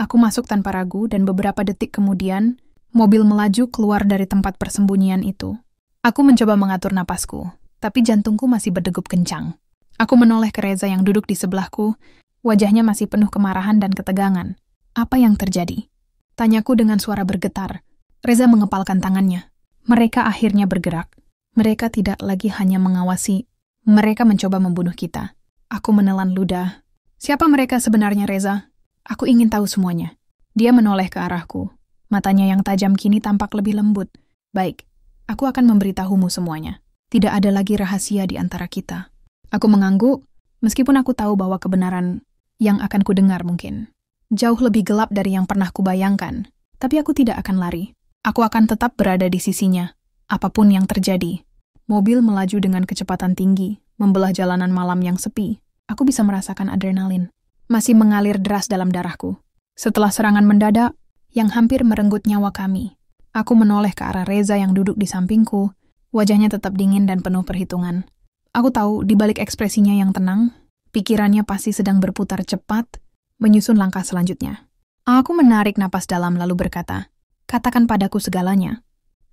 Aku masuk tanpa ragu dan beberapa detik kemudian, mobil melaju keluar dari tempat persembunyian itu. Aku mencoba mengatur napasku, tapi jantungku masih berdegup kencang. Aku menoleh ke Reza yang duduk di sebelahku, wajahnya masih penuh kemarahan dan ketegangan. Apa yang terjadi? Tanyaku dengan suara bergetar. Reza mengepalkan tangannya. Mereka akhirnya bergerak. Mereka tidak lagi hanya mengawasi. Mereka mencoba membunuh kita. Aku menelan ludah. Siapa mereka sebenarnya, Reza? Aku ingin tahu semuanya. Dia menoleh ke arahku. Matanya yang tajam kini tampak lebih lembut. Baik, aku akan memberitahumu semuanya. Tidak ada lagi rahasia di antara kita. Aku mengangguk, meskipun aku tahu bahwa kebenaran yang akan kudengar mungkin jauh lebih gelap dari yang pernah kubayangkan. Tapi aku tidak akan lari. Aku akan tetap berada di sisinya, apapun yang terjadi. Mobil melaju dengan kecepatan tinggi, membelah jalanan malam yang sepi. Aku bisa merasakan adrenalin masih mengalir deras dalam darahku. Setelah serangan mendadak yang hampir merenggut nyawa kami, aku menoleh ke arah Reza yang duduk di sampingku, wajahnya tetap dingin dan penuh perhitungan. Aku tahu di balik ekspresinya yang tenang, pikirannya pasti sedang berputar cepat, menyusun langkah selanjutnya. Aku menarik napas dalam lalu berkata, katakan padaku segalanya.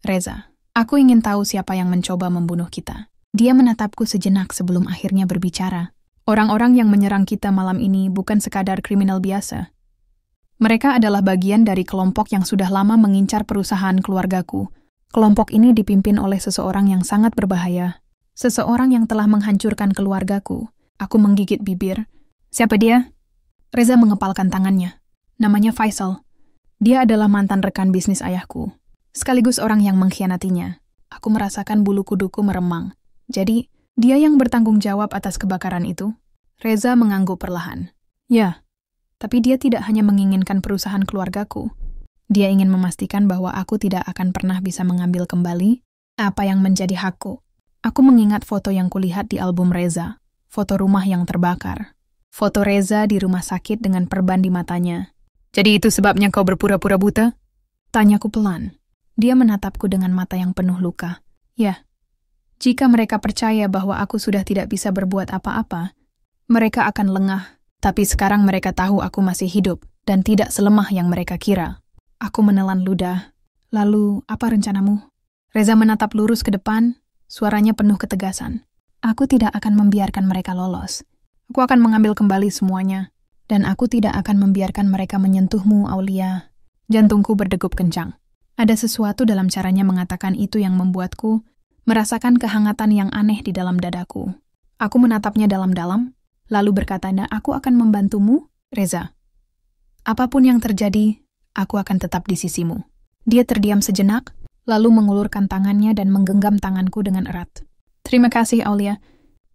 Reza, aku ingin tahu siapa yang mencoba membunuh kita. Dia menatapku sejenak sebelum akhirnya berbicara. Orang-orang yang menyerang kita malam ini bukan sekadar kriminal biasa. Mereka adalah bagian dari kelompok yang sudah lama mengincar perusahaan keluargaku. Kelompok ini dipimpin oleh seseorang yang sangat berbahaya. Seseorang yang telah menghancurkan keluargaku. Aku menggigit bibir. Siapa dia? Reza mengepalkan tangannya. Namanya Faisal. Dia adalah mantan rekan bisnis ayahku, sekaligus orang yang mengkhianatinya. Aku merasakan bulu kuduku meremang. Jadi, dia yang bertanggung jawab atas kebakaran itu? Reza mengangguk perlahan. Ya, tapi dia tidak hanya menginginkan perusahaan keluargaku. Dia ingin memastikan bahwa aku tidak akan pernah bisa mengambil kembali apa yang menjadi hakku. Aku mengingat foto yang kulihat di album Reza, foto rumah yang terbakar. Foto Reza di rumah sakit dengan perban di matanya. Jadi itu sebabnya kau berpura-pura buta? Tanyaku pelan. Dia menatapku dengan mata yang penuh luka. Ya, jika mereka percaya bahwa aku sudah tidak bisa berbuat apa-apa, mereka akan lengah. Tapi sekarang mereka tahu aku masih hidup dan tidak selemah yang mereka kira. Aku menelan ludah. Lalu, apa rencanamu? Reza menatap lurus ke depan, suaranya penuh ketegasan. Aku tidak akan membiarkan mereka lolos. Aku akan mengambil kembali semuanya, dan aku tidak akan membiarkan mereka menyentuhmu, Aulia. Jantungku berdegup kencang. Ada sesuatu dalam caranya mengatakan itu yang membuatku merasakan kehangatan yang aneh di dalam dadaku. Aku menatapnya dalam-dalam, lalu berkata, aku akan membantumu, Reza. Apapun yang terjadi, aku akan tetap di sisimu. Dia terdiam sejenak, lalu mengulurkan tangannya dan menggenggam tanganku dengan erat. Terima kasih, Aulia.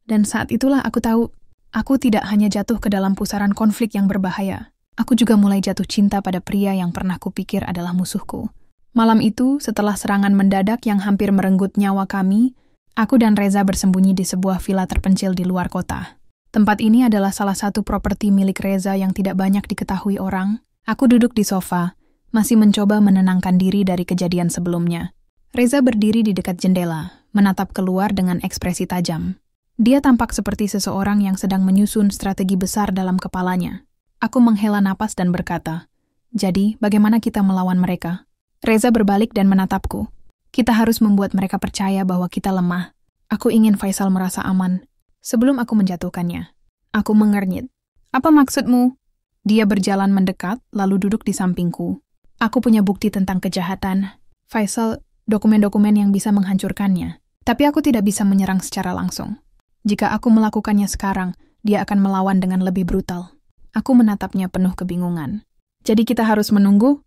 Dan saat itulah aku tahu, aku tidak hanya jatuh ke dalam pusaran konflik yang berbahaya. Aku juga mulai jatuh cinta pada pria yang pernah kupikir adalah musuhku. Malam itu, setelah serangan mendadak yang hampir merenggut nyawa kami, aku dan Reza bersembunyi di sebuah villa terpencil di luar kota. Tempat ini adalah salah satu properti milik Reza yang tidak banyak diketahui orang. Aku duduk di sofa, masih mencoba menenangkan diri dari kejadian sebelumnya. Reza berdiri di dekat jendela, menatap keluar dengan ekspresi tajam. Dia tampak seperti seseorang yang sedang menyusun strategi besar dalam kepalanya. Aku menghela napas dan berkata, jadi bagaimana kita melawan mereka? Reza berbalik dan menatapku. Kita harus membuat mereka percaya bahwa kita lemah. Aku ingin Faisal merasa aman. Sebelum aku menjatuhkannya, aku mengernyit. Apa maksudmu? Dia berjalan mendekat, lalu duduk di sampingku. Aku punya bukti tentang kejahatan. Faisal, dokumen-dokumen yang bisa menghancurkannya. Tapi aku tidak bisa menyerang secara langsung. Jika aku melakukannya sekarang, dia akan melawan dengan lebih brutal. Aku menatapnya penuh kebingungan. Jadi kita harus menunggu?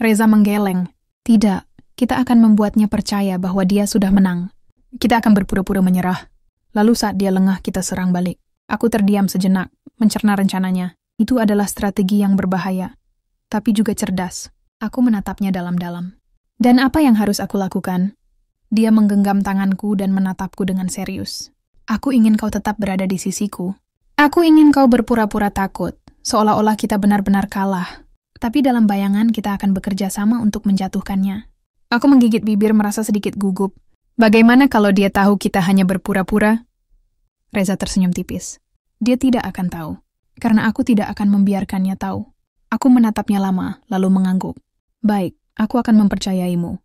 Reza menggeleng. Tidak, Kita akan membuatnya percaya bahwa dia sudah menang. Kita akan berpura-pura menyerah. Lalu saat dia lengah, kita serang balik. Aku terdiam sejenak, mencerna rencananya. Itu adalah strategi yang berbahaya, tapi juga cerdas. Aku menatapnya dalam-dalam. Dan apa yang harus aku lakukan? Dia menggenggam tanganku dan menatapku dengan serius. Aku ingin kau tetap berada di sisiku. Aku ingin kau berpura-pura takut, seolah-olah kita benar-benar kalah. Tapi dalam bayangan kita akan bekerja sama untuk menjatuhkannya. Aku menggigit bibir merasa sedikit gugup. Bagaimana kalau dia tahu kita hanya berpura-pura? Reza tersenyum tipis. Dia tidak akan tahu, karena aku tidak akan membiarkannya tahu. Aku menatapnya lama, lalu mengangguk. Baik, aku akan mempercayaimu.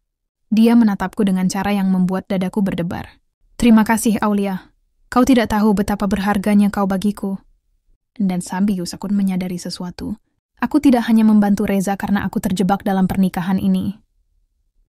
Dia menatapku dengan cara yang membuat dadaku berdebar. Terima kasih, Aulia. Kau tidak tahu betapa berharganya kau bagiku. Dan sambius aku menyadari sesuatu. Aku tidak hanya membantu Reza karena aku terjebak dalam pernikahan ini,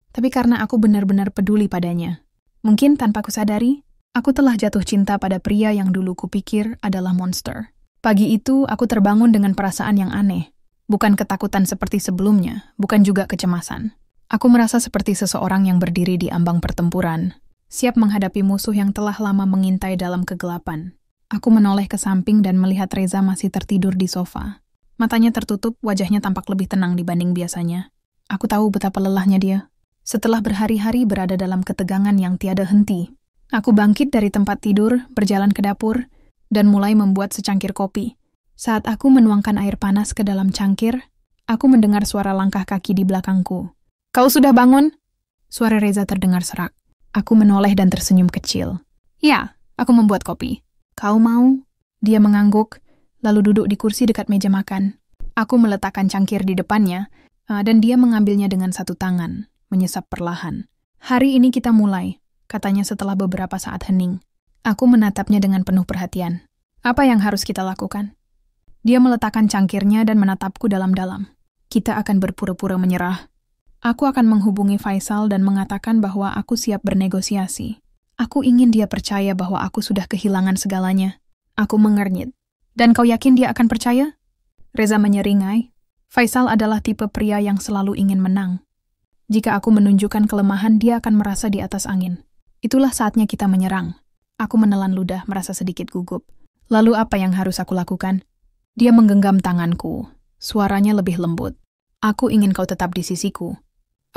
tapi karena aku benar-benar peduli padanya. Mungkin tanpa kusadari, aku telah jatuh cinta pada pria yang dulu kupikir adalah monster. Pagi itu, aku terbangun dengan perasaan yang aneh. Bukan ketakutan seperti sebelumnya, bukan juga kecemasan. Aku merasa seperti seseorang yang berdiri di ambang pertempuran, siap menghadapi musuh yang telah lama mengintai dalam kegelapan. Aku menoleh ke samping dan melihat Reza masih tertidur di sofa. Matanya tertutup, wajahnya tampak lebih tenang dibanding biasanya. Aku tahu betapa lelahnya dia. Setelah berhari-hari berada dalam ketegangan yang tiada henti, aku bangkit dari tempat tidur, berjalan ke dapur, dan mulai membuat secangkir kopi. Saat aku menuangkan air panas ke dalam cangkir, aku mendengar suara langkah kaki di belakangku. Kau sudah bangun? Suara Reza terdengar serak. Aku menoleh dan tersenyum kecil. Ya, aku membuat kopi. Kau mau? Dia mengangguk, lalu duduk di kursi dekat meja makan. Aku meletakkan cangkir di depannya, dan dia mengambilnya dengan satu tangan, menyesap perlahan. Hari ini kita mulai, katanya setelah beberapa saat hening. Aku menatapnya dengan penuh perhatian. Apa yang harus kita lakukan? Dia meletakkan cangkirnya dan menatapku dalam-dalam. Kita akan berpura-pura menyerah. Aku akan menghubungi Faisal dan mengatakan bahwa aku siap bernegosiasi. Aku ingin dia percaya bahwa aku sudah kehilangan segalanya. Aku mengernyit. Dan kau yakin dia akan percaya? Reza menyeringai. Faisal adalah tipe pria yang selalu ingin menang. Jika aku menunjukkan kelemahan, dia akan merasa di atas angin. Itulah saatnya kita menyerang. Aku menelan ludah, merasa sedikit gugup. Lalu apa yang harus aku lakukan? Dia menggenggam tanganku. Suaranya lebih lembut. Aku ingin kau tetap di sisiku.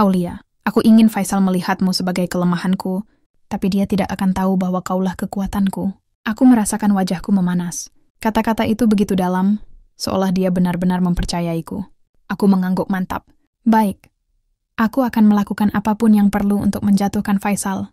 Aulia, aku ingin Faisal melihatmu sebagai kelemahanku, tapi dia tidak akan tahu bahwa kaulah kekuatanku. Aku merasakan wajahku memanas. Kata-kata itu begitu dalam, seolah dia benar-benar mempercayaiku. Aku mengangguk mantap. Baik. Aku akan melakukan apapun yang perlu untuk menjatuhkan Faisal.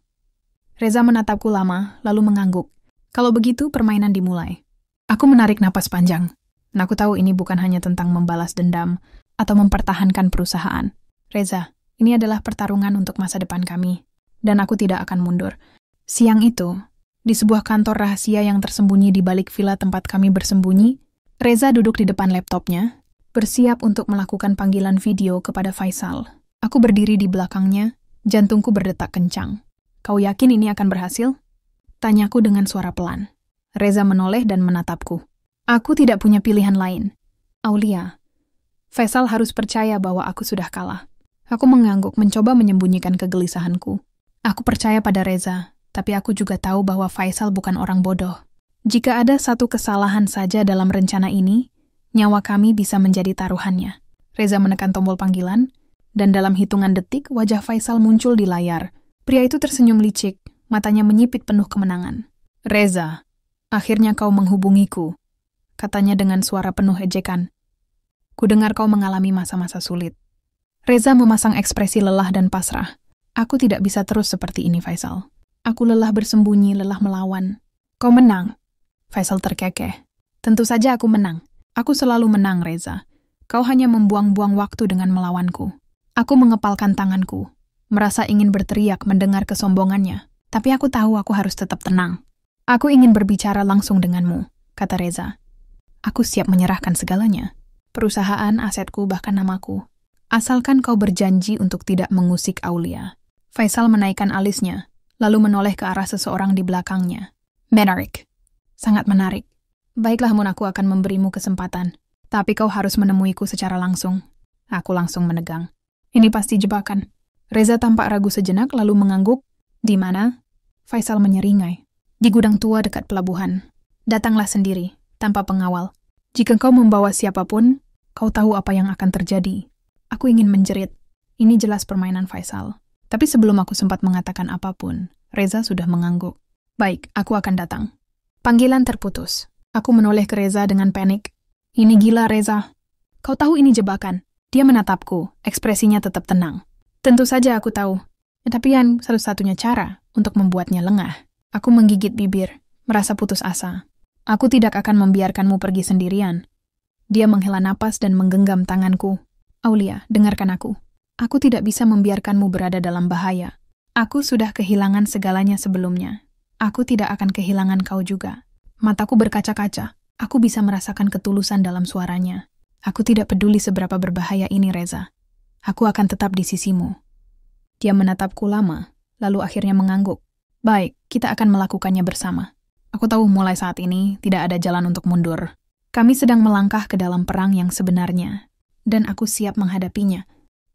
Reza menatapku lama, lalu mengangguk. Kalau begitu, permainan dimulai. Aku menarik napas panjang. Dan aku tahu ini bukan hanya tentang membalas dendam atau mempertahankan perusahaan. Reza, ini adalah pertarungan untuk masa depan kami. Dan aku tidak akan mundur. Siang itu, di sebuah kantor rahasia yang tersembunyi di balik villa tempat kami bersembunyi, Reza duduk di depan laptopnya, bersiap untuk melakukan panggilan video kepada Faisal. Aku berdiri di belakangnya, jantungku berdetak kencang. Kau yakin ini akan berhasil? Tanyaku dengan suara pelan. Reza menoleh dan menatapku. Aku tidak punya pilihan lain. Aulia, Faisal harus percaya bahwa aku sudah kalah. Aku mengangguk mencoba menyembunyikan kegelisahanku. Aku percaya pada Reza, tapi aku juga tahu bahwa Faisal bukan orang bodoh. Jika ada satu kesalahan saja dalam rencana ini, nyawa kami bisa menjadi taruhannya. Reza menekan tombol panggilan, dan dalam hitungan detik wajah Faisal muncul di layar. Pria itu tersenyum licik, matanya menyipit penuh kemenangan. Reza, akhirnya kau menghubungiku, katanya dengan suara penuh ejekan. Kudengar kau mengalami masa-masa sulit. Reza memasang ekspresi lelah dan pasrah. Aku tidak bisa terus seperti ini, Faisal. Aku lelah bersembunyi, lelah melawan. Kau menang. Faisal terkekeh. Tentu saja aku menang. Aku selalu menang, Reza. Kau hanya membuang-buang waktu dengan melawanku. Aku mengepalkan tanganku, merasa ingin berteriak mendengar kesombongannya. Tapi aku tahu aku harus tetap tenang. Aku ingin berbicara langsung denganmu, kata Reza. Aku siap menyerahkan segalanya. Perusahaan, asetku, bahkan namaku. Asalkan kau berjanji untuk tidak mengusik Aulia. Faisal menaikkan alisnya, lalu menoleh ke arah seseorang di belakangnya. Menarik. Sangat menarik. Baiklah, Mun, aku akan memberimu kesempatan. Tapi kau harus menemuiku secara langsung. Aku langsung menegang. Ini pasti jebakan. Reza tampak ragu sejenak lalu mengangguk. Di mana? Faisal menyeringai. Di gudang tua dekat pelabuhan. Datanglah sendiri, tanpa pengawal. Jika kau membawa siapapun, kau tahu apa yang akan terjadi. Aku ingin menjerit. Ini jelas permainan Faisal. Tapi sebelum aku sempat mengatakan apapun, Reza sudah mengangguk. Baik, aku akan datang. Panggilan terputus. Aku menoleh ke Reza dengan panik. Ini gila, Reza. Kau tahu ini jebakan. Dia menatapku, ekspresinya tetap tenang. Tentu saja aku tahu. Tapi yang satu-satunya cara untuk membuatnya lengah. Aku menggigit bibir, merasa putus asa. Aku tidak akan membiarkanmu pergi sendirian. Dia menghela napas dan menggenggam tanganku. Aulia, dengarkan aku. Aku tidak bisa membiarkanmu berada dalam bahaya. Aku sudah kehilangan segalanya sebelumnya. Aku tidak akan kehilangan kau juga. Mataku berkaca-kaca. Aku bisa merasakan ketulusan dalam suaranya. Aku tidak peduli seberapa berbahaya ini, Reza. Aku akan tetap di sisimu. Dia menatapku lama, lalu akhirnya mengangguk. Baik, kita akan melakukannya bersama. Aku tahu mulai saat ini tidak ada jalan untuk mundur. Kami sedang melangkah ke dalam perang yang sebenarnya, dan aku siap menghadapinya.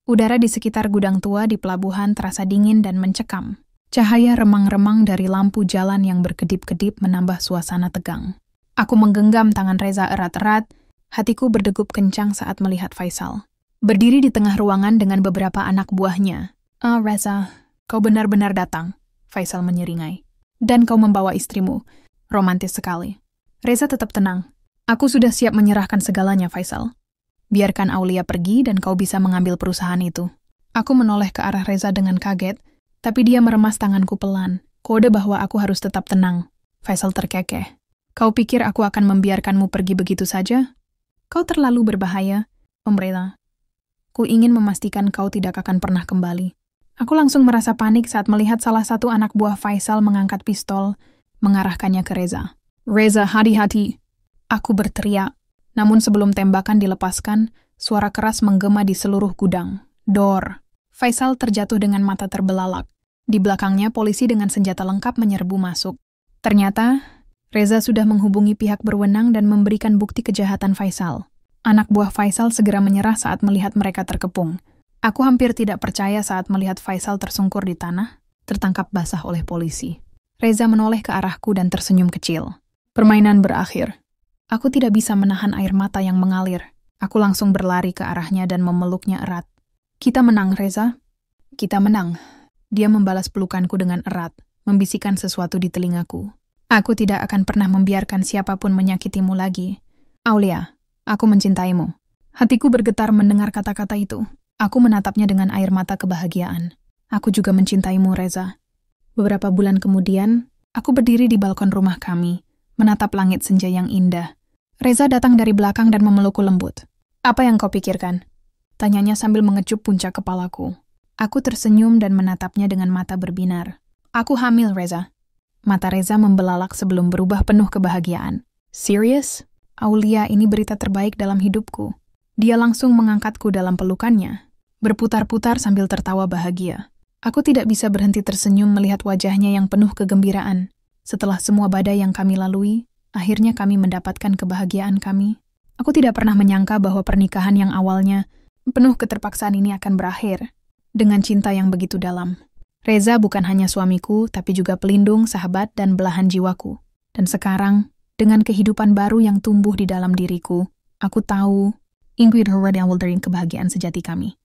Udara di sekitar gudang tua di pelabuhan terasa dingin dan mencekam. Cahaya remang-remang dari lampu jalan yang berkedip-kedip menambah suasana tegang. Aku menggenggam tangan Reza erat-erat, hatiku berdegup kencang saat melihat Faisal. Berdiri di tengah ruangan dengan beberapa anak buahnya. Reza, kau benar-benar datang, Faisal menyeringai. Dan kau membawa istrimu. Romantis sekali. Reza tetap tenang. Aku sudah siap menyerahkan segalanya, Faisal. Biarkan Aulia pergi dan kau bisa mengambil perusahaan itu. Aku menoleh ke arah Reza dengan kaget, tapi dia meremas tanganku pelan. Kode bahwa aku harus tetap tenang. Faisal terkekeh. Kau pikir aku akan membiarkanmu pergi begitu saja? Kau terlalu berbahaya, Reza. Ku ingin memastikan kau tidak akan pernah kembali. Aku langsung merasa panik saat melihat salah satu anak buah Faisal mengangkat pistol, mengarahkannya ke Reza. Reza, hati-hati. Aku berteriak. Namun sebelum tembakan dilepaskan, suara keras menggema di seluruh gudang. Dor. Faisal terjatuh dengan mata terbelalak. Di belakangnya polisi dengan senjata lengkap menyerbu masuk. Ternyata, Reza sudah menghubungi pihak berwenang dan memberikan bukti kejahatan Faisal. Anak buah Faisal segera menyerah saat melihat mereka terkepung. Aku hampir tidak percaya saat melihat Faisal tersungkur di tanah, tertangkap basah oleh polisi. Reza menoleh ke arahku dan tersenyum kecil. Permainan berakhir. Aku tidak bisa menahan air mata yang mengalir. Aku langsung berlari ke arahnya dan memeluknya erat. Kita menang, Reza. Kita menang. Dia membalas pelukanku dengan erat, membisikkan sesuatu di telingaku. Aku tidak akan pernah membiarkan siapapun menyakitimu lagi. Aulia, aku mencintaimu. Hatiku bergetar mendengar kata-kata itu. Aku menatapnya dengan air mata kebahagiaan. Aku juga mencintaimu, Reza. Beberapa bulan kemudian, aku berdiri di balkon rumah kami, menatap langit senja yang indah. Reza datang dari belakang dan memelukku lembut. Apa yang kau pikirkan? Tanyanya sambil mengecup puncak kepalaku. Aku tersenyum dan menatapnya dengan mata berbinar. Aku hamil, Reza. Mata Reza membelalak sebelum berubah penuh kebahagiaan. Serius? Aulia, ini berita terbaik dalam hidupku. Dia langsung mengangkatku dalam pelukannya, berputar-putar sambil tertawa bahagia. Aku tidak bisa berhenti tersenyum melihat wajahnya yang penuh kegembiraan. Setelah semua badai yang kami lalui, akhirnya kami mendapatkan kebahagiaan kami. Aku tidak pernah menyangka bahwa pernikahan yang awalnya penuh keterpaksaan ini akan berakhir dengan cinta yang begitu dalam. Reza bukan hanya suamiku, tapi juga pelindung, sahabat, dan belahan jiwaku. Dan sekarang, dengan kehidupan baru yang tumbuh di dalam diriku, aku tahu Ingrid Howard yang dari kebahagiaan sejati kami.